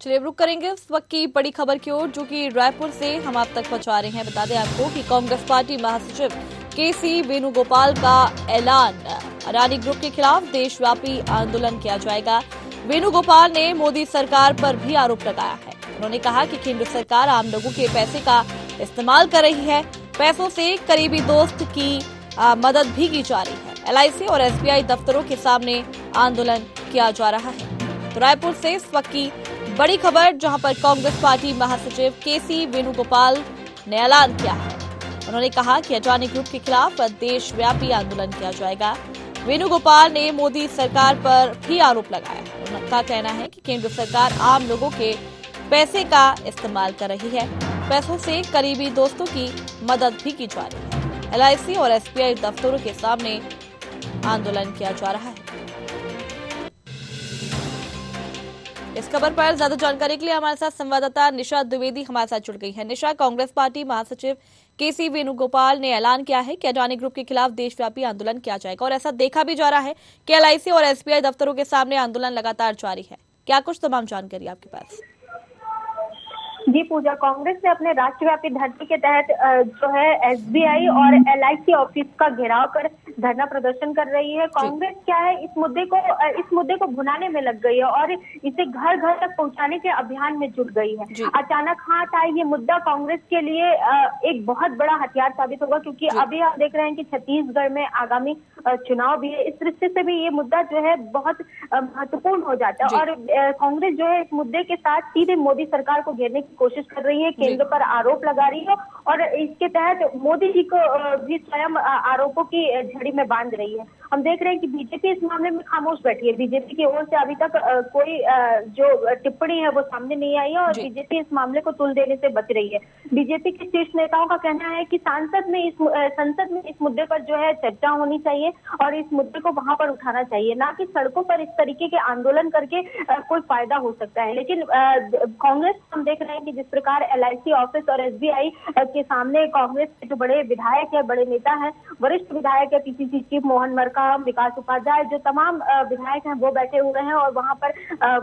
चलिए रुक करेंगे उस वक्त की बड़ी खबर की ओर जो कि रायपुर से हम आप तक पहुंचा रहे हैं। बता दें आपको कि कांग्रेस पार्टी महासचिव केसी वेणुगोपाल का ऐलान, अडानी ग्रुप के खिलाफ देशव्यापी आंदोलन किया जाएगा। वेणुगोपाल ने मोदी सरकार पर भी आरोप लगाया है। उन्होंने कहा कि केंद्र सरकार आम लोगों के पैसे का इस्तेमाल कर रही है, पैसों से करीबी दोस्त की मदद भी की जा रही है। एलआईसी और एसबीआई दफ्तरों के सामने आंदोलन किया जा रहा है। तो रायपुर से इस वक्त की बड़ी खबर जहां पर कांग्रेस पार्टी महासचिव केसी वेणुगोपाल ने ऐलान किया है। उन्होंने कहा कि अडानी ग्रुप के खिलाफ देशव्यापी आंदोलन किया जाएगा। वेणुगोपाल ने मोदी सरकार पर भी आरोप लगाया है। उनका कहना है कि केंद्र सरकार आम लोगों के पैसे का इस्तेमाल कर रही है, पैसों से करीबी दोस्तों की मदद भी की जा रही है। एलआईसी और एसबीआई दफ्तरों के सामने आंदोलन किया जा रहा है। इस खबर पर ज्यादा जानकारी के लिए हमारे साथ संवाददाता निशा द्विवेदी हमारे साथ जुड़ गई है। निशा, कांग्रेस पार्टी महासचिव केसी वेणुगोपाल ने ऐलान किया है कि अडानी ग्रुप के खिलाफ देशव्यापी आंदोलन किया जाएगा और ऐसा देखा भी जा रहा है कि एलआईसी और एसबीआई दफ्तरों के सामने आंदोलन लगातार जारी है। क्या कुछ तमाम जानकारी आपके पास? जी पूजा, कांग्रेस ने अपने राष्ट्रव्यापी धरने के तहत जो है एसबीआई और एलआईसी ऑफिस का घेराव कर धरना प्रदर्शन कर रही है। कांग्रेस क्या है, इस मुद्दे को भुनाने में लग गई है और इसे घर घर तक पहुंचाने के अभियान में जुट गई है। अचानक हाथ आए ये मुद्दा कांग्रेस के लिए एक बहुत बड़ा हथियार साबित होगा, क्योंकि अभी हम देख रहे हैं कि छत्तीसगढ़ में आगामी चुनाव भी है। इस दृष्टि से भी ये मुद्दा जो है बहुत महत्वपूर्ण हो जाता है और कांग्रेस जो है इस मुद्दे के साथ सीधे मोदी सरकार को घेरने की कोशिश कर रही है, केंद्र पर आरोप लगा रही है और इसके तहत मोदी जी को भी स्वयं आरोपों की झड़ी में बांध रही है। हम देख रहे हैं कि बीजेपी इस मामले में खामोश बैठी है। बीजेपी की ओर से अभी तक कोई जो टिप्पणी है वो सामने नहीं आई है और बीजेपी इस मामले को तुल देने से बच रही है। बीजेपी के शीर्ष नेताओं का कहना है कि संसद में इस मुद्दे पर जो है चर्चा होनी चाहिए और इस मुद्दे को वहां पर उठाना चाहिए, ना कि सड़कों पर इस तरीके के आंदोलन करके कोई फायदा हो सकता है। लेकिन कांग्रेस हम देख रहे हैं कि जिस प्रकार एलआईसी ऑफिस और एसबीआई के सामने कांग्रेस के जो बड़े विधायक है, बड़े नेता हैं, वरिष्ठ विधायक है, पीसीसी चीफ मोहन मरकाम, विकास उपाध्याय, जो तमाम विधायक हैं वो बैठे हुए हैं और वहां पर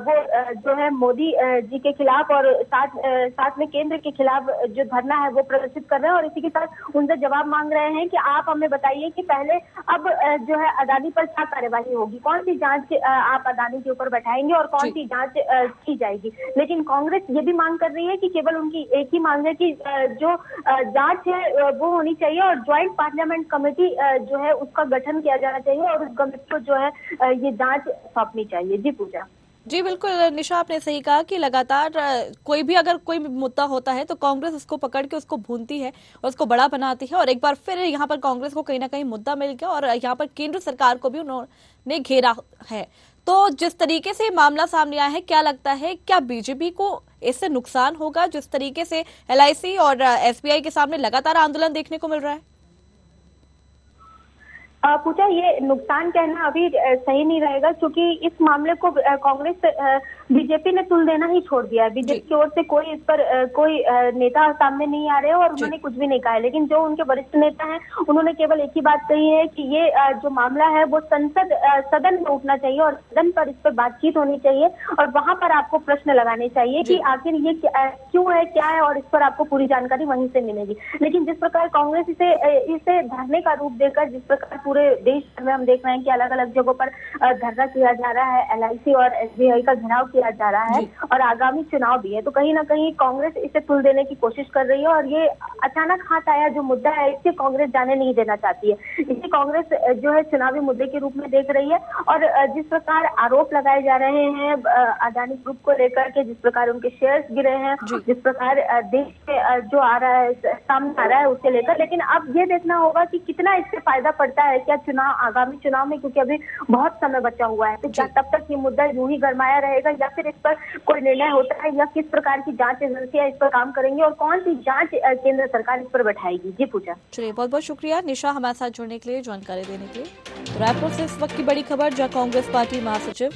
वो जो है मोदी जी के खिलाफ और साथ में केंद्र के खिलाफ जो धरना है वो प्रदर्शित कर रहे हैं और इसी के साथ उनसे जवाब मांग रहे हैं कि आप हमें बताइए कि पहले अब जो है अडानी पर क्या कार्यवाही होगी, कौन सी जांच आप अडानी के ऊपर बैठाएंगे और कौन सी जांच की जाएगी। लेकिन कांग्रेस ये भी मांग कर रही है कि केवल उनकी एक ही मांग है कि जो जांच है वो होनी चाहिए और ज्वाइंट पार्लियामेंट कमेटी जो है उसका गठन किया जाना चाहिए और उस कमेटी को जो है ये जांच सौंपनी चाहिए। जी पूजा। जी बिल्कुल निशा, आपने सही कहा कि लगातार अगर कोई मुद्दा होता है तो कांग्रेस उसको पकड़ के उसको भूनती है और उसको बड़ा बनाती है और एक बार फिर यहाँ पर कांग्रेस को कहीं ना कहीं मुद्दा मिल गया और यहाँ पर केंद्र सरकार को भी उन्होंने घेरा है। तो जिस तरीके से मामला सामने आया है, क्या लगता है क्या बीजेपी को इससे नुकसान होगा, जिस तरीके से एलआईसी और एसबीआई के सामने लगातार आंदोलन देखने को मिल रहा है? पूछा, ये नुकसान कहना अभी सही नहीं रहेगा, क्योंकि इस मामले को कांग्रेस बीजेपी ने तुल देना ही छोड़ दिया है। बीजेपी की ओर से कोई इस पर कोई नेता सामने नहीं आ रहे और उन्होंने कुछ भी नहीं कहा है। लेकिन जो उनके वरिष्ठ नेता हैं उन्होंने केवल एक ही बात कही है कि ये जो मामला है वो सदन में उठना चाहिए और सदन पर इस पर बातचीत होनी चाहिए और वहां पर आपको प्रश्न लगाने चाहिए कि आखिर ये क्यों है, क्या है और इस पर आपको पूरी जानकारी वहीं से मिलेगी। लेकिन जिस प्रकार कांग्रेस इसे धरने का रूप देकर, जिस प्रकार पूरे देश में हम देख रहे हैं कि अलग अलग जगहों पर धरना किया जा रहा है, एलआईसी और एसबीआई का घेराव किया जा रहा है और आगामी चुनाव भी है, तो कहीं ना कहीं कांग्रेस इसे तुल देने की कोशिश कर रही है और ये अचानक हाथ आया जो मुद्दा है इसे कांग्रेस जाने नहीं देना चाहती है। इसे कांग्रेस जो है चुनावी मुद्दे के रूप में देख रही है और जिस प्रकार आरोप लगाए जा रहे हैं अडानी ग्रुप को लेकर के, जिस प्रकार उनके शेयर्स गिरे हैं, जिस प्रकार देश में जो आ रहा है सामने आ रहा है उसे लेकर, लेकिन अब ये देखना होगा कि कितना इससे फायदा पड़ता है क्या आगामी चुनाव में, क्योंकि अभी बहुत समय बचा हुआ है। तो क्या तब तक ये मुद्दा यूं ही गरमाया रहेगा या फिर इस पर कोई निर्णय होता है या किस प्रकार की जांच एजेंसियां इस पर काम करेंगी और कौन सी जांच केंद्र सरकार इस पर बैठाएगी। जी पूजा। चलिए, बहुत बहुत शुक्रिया निशा हमारे साथ जुड़ने के लिए, जानकारी देने के लिए। रायपुर से इस वक्त की बड़ी खबर, जहां कांग्रेस पार्टी महासचिव